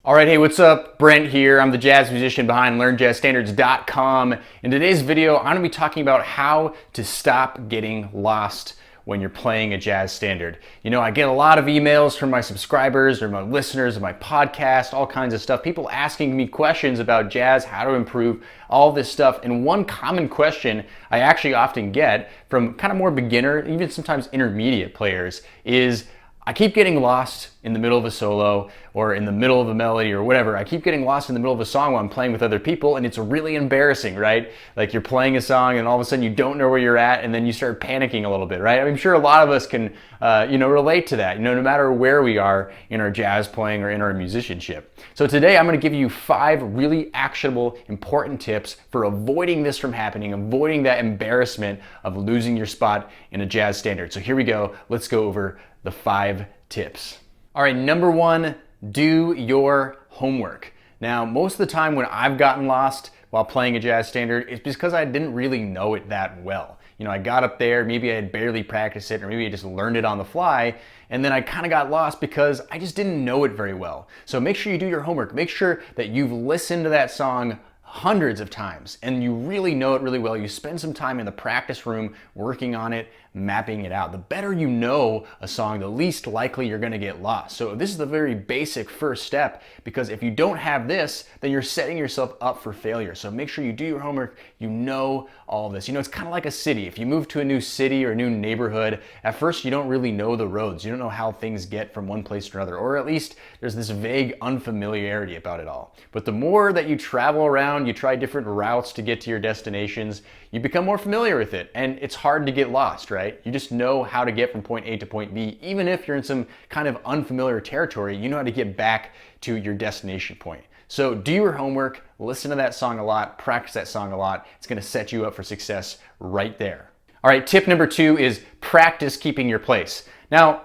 All right, hey, what's up? Brent here. I'm the jazz musician behind LearnJazzStandards.com. In today's video, I'm going to be talking about how to stop getting lost when you're playing a jazz standard. You know, I get a lot of emails from my subscribers or my listeners of my podcast, all kinds of stuff. People asking me questions about jazz, how to improve, all this stuff. And one common question I actually often get from kind of more beginner, even sometimes intermediate players is, I keep getting lost in the middle of a solo or in the middle of a melody or whatever. I keep getting lost in the middle of a song while I'm playing with other people, and it's really embarrassing, right? Like you're playing a song and all of a sudden you don't know where you're at, and then you start panicking a little bit, right? I'm sure a lot of us can relate to that, no matter where we are in our jazz playing or in our musicianship. So today I'm going to give you 5 really actionable, important tips for avoiding this from happening, avoiding that embarrassment of losing your spot in a jazz standard. So here we go. Let's go over the 5 tips. All right, number 1, do your homework. Now, most of the time when I've gotten lost while playing a jazz standard, it's because I didn't really know it that well. I got up there, maybe I had barely practiced it, or maybe I just learned it on the fly, and then I kind of got lost because I just didn't know it very well. So make sure you do your homework. Make sure that you've listened to that song hundreds of times and you really know it really well. You spend some time in the practice room working on it, mapping it out. The better you know a song, the least likely you're going to get lost. So this is the very basic first step, because if you don't have this, then you're setting yourself up for failure. So make sure you do your homework, you know all this. It's kind of like a city. If you move to a new city or a new neighborhood, at first you don't really know the roads. You don't know how things get from one place to another, or at least there's this vague unfamiliarity about it all. But the more that you travel around, you try different routes to get to your destinations, you become more familiar with it, and it's hard to get lost, right? You just know how to get from point A to point B. Even if you're in some kind of unfamiliar territory, you know how to get back to your destination point. So do your homework, listen to that song a lot, practice that song a lot. It's going to set you up for success right there. All right, tip number 2 is practice keeping your place. Now,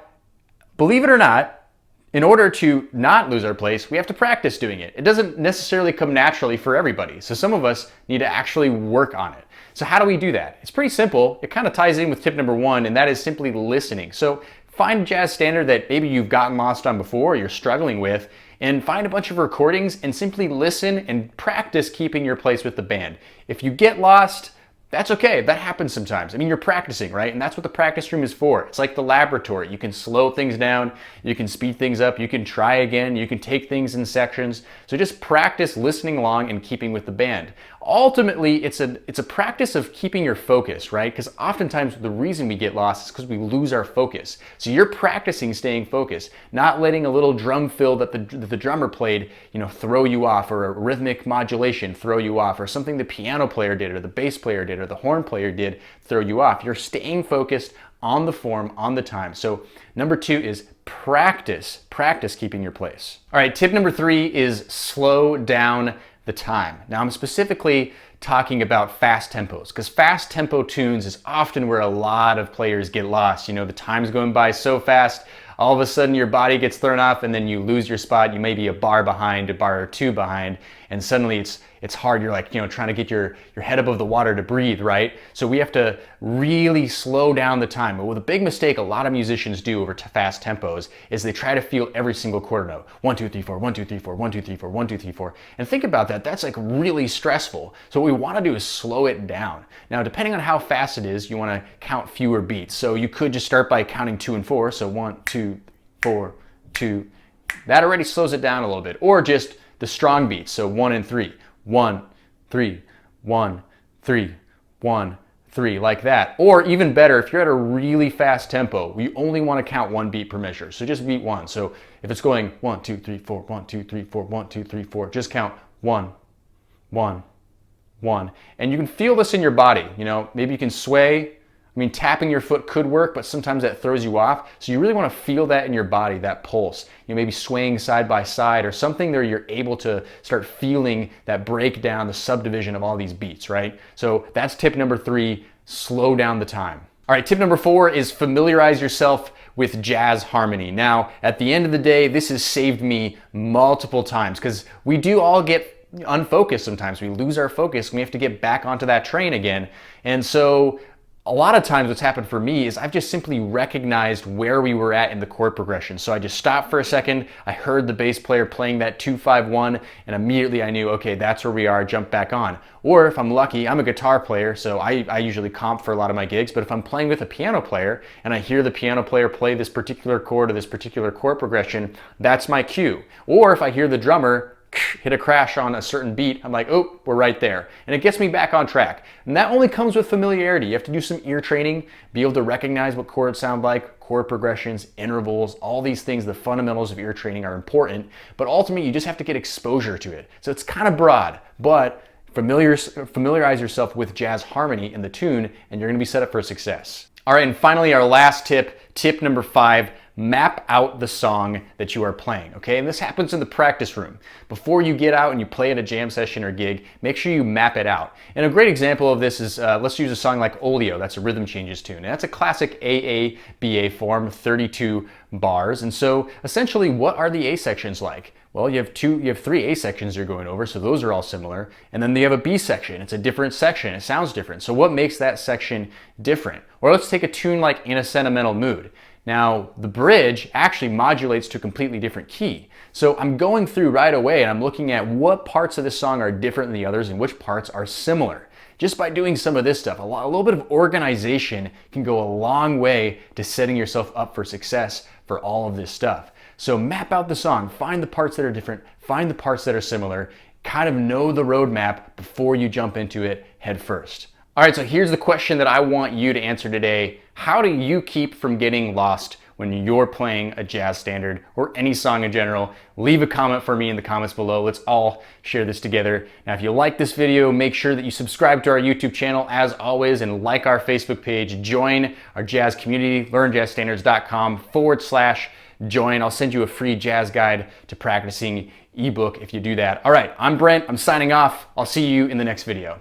believe it or not, in order to not lose our place, we have to practice doing it. It doesn't necessarily come naturally for everybody. So some of us need to actually work on it. So how do we do that? It's pretty simple. It kind of ties in with tip number 1, and that is simply listening. So find a jazz standard that maybe you've gotten lost on before or you're struggling with, and find a bunch of recordings and simply listen and practice keeping your place with the band. If you get lost, that's okay. That happens sometimes. You're practicing, right? And that's what the practice room is for. It's like the laboratory. You can slow things down, you can speed things up, you can try again, you can take things in sections. So just practice listening along and keeping with the band. Ultimately, it's a practice of keeping your focus, right? Because oftentimes the reason we get lost is because we lose our focus. So you're practicing staying focused, not letting a little drum fill that the drummer played, throw you off, or a rhythmic modulation throw you off, or something the piano player did, or the bass player did, or the horn player did throw you off. You're staying focused on the form, on the time. So number 2 is practice keeping your place. All right, tip number 3 is slow down the time. Now I'm specifically talking about fast tempos, because fast tempo tunes is often where a lot of players get lost. The time's going by so fast, all of a sudden your body gets thrown off and then you lose your spot. You may be a bar behind, a bar or 2 behind, and suddenly it's hard. You're like, trying to get your head above the water to breathe, right? So we have to really slow down the time. But the big mistake a lot of musicians do over fast tempos is they try to feel every single quarter note. 1, 2, 3, 4, 1, 2, 3, 4, 1, 2, 3, 4, 1, 2, 3, 4. And think about that. That's like really stressful. So what we want to do is slow it down. Now, depending on how fast it is, you want to count fewer beats. So you could just start by counting 2 and 4. So 1, 2, 4, 2. That already slows it down a little bit. Or just the strong beats. So 1 and 3. 1, 3, 1, 3, 1, 3, like that. Or even better, if you're at a really fast tempo, we only want to count 1 beat per measure. So just beat 1. So if it's going 1, 2, 3, 4, 1, 2, 3, 4, 1, 2, 3, 4, just count 1, 1, 1. And you can feel this in your body. Maybe you can sway. Tapping your foot could work, but sometimes that throws you off. So you really want to feel that in your body, that pulse. Maybe swaying side by side or something there you're able to start feeling that breakdown, the subdivision of all these beats, right? So that's tip number 3, slow down the time. All right, tip number 4 is familiarize yourself with jazz harmony. Now, at the end of the day, this has saved me multiple times, because we do all get unfocused sometimes. We lose our focus and we have to get back onto that train again. And so A lot of times what's happened for me is I've just simply recognized where we were at in the chord progression. So I just stopped for a second, I heard the bass player playing that 2-5-1, and immediately I knew, okay, that's where we are, jump back on. Or if I'm lucky, I'm a guitar player, so I usually comp for a lot of my gigs, but if I'm playing with a piano player and I hear the piano player play this particular chord or this particular chord progression, that's my cue. Or if I hear the drummer hit a crash on a certain beat, I'm like, oh, we're right there. And it gets me back on track. And that only comes with familiarity. You have to do some ear training, be able to recognize what chords sound like, chord progressions, intervals, all these things, the fundamentals of ear training are important, but ultimately you just have to get exposure to it. So it's kind of broad, but familiarize yourself with jazz harmony and the tune, and you're gonna be set up for success. All right, and finally, our last tip, tip number 5, map out the song that you are playing, okay? And this happens in the practice room. Before you get out and you play at a jam session or gig, make sure you map it out. And a great example of this is, let's use a song like Oleo, that's a rhythm changes tune. And that's a classic AABA form, 32 bars. And so essentially, what are the A sections like? Well, you have 3 A sections you're going over, so those are all similar. And then you have a B section. It's a different section. It sounds different. So what makes that section different? Or let's take a tune like In a Sentimental Mood. Now, the bridge actually modulates to a completely different key. So I'm going through right away and I'm looking at what parts of this song are different than the others and which parts are similar. Just by doing some of this stuff, a little bit of organization can go a long way to setting yourself up for success for all of this stuff. So map out the song, find the parts that are different, find the parts that are similar, kind of know the roadmap before you jump into it head first. All right, so here's the question that I want you to answer today. How do you keep from getting lost when you're playing a jazz standard or any song in general? Leave a comment for me in the comments below. Let's all share this together. Now, if you like this video, make sure that you subscribe to our YouTube channel as always and like our Facebook page. Join our jazz community, learnjazzstandards.com/join. I'll send you a free jazz guide to practicing ebook if you do that. All right, I'm Brent. I'm signing off. I'll see you in the next video.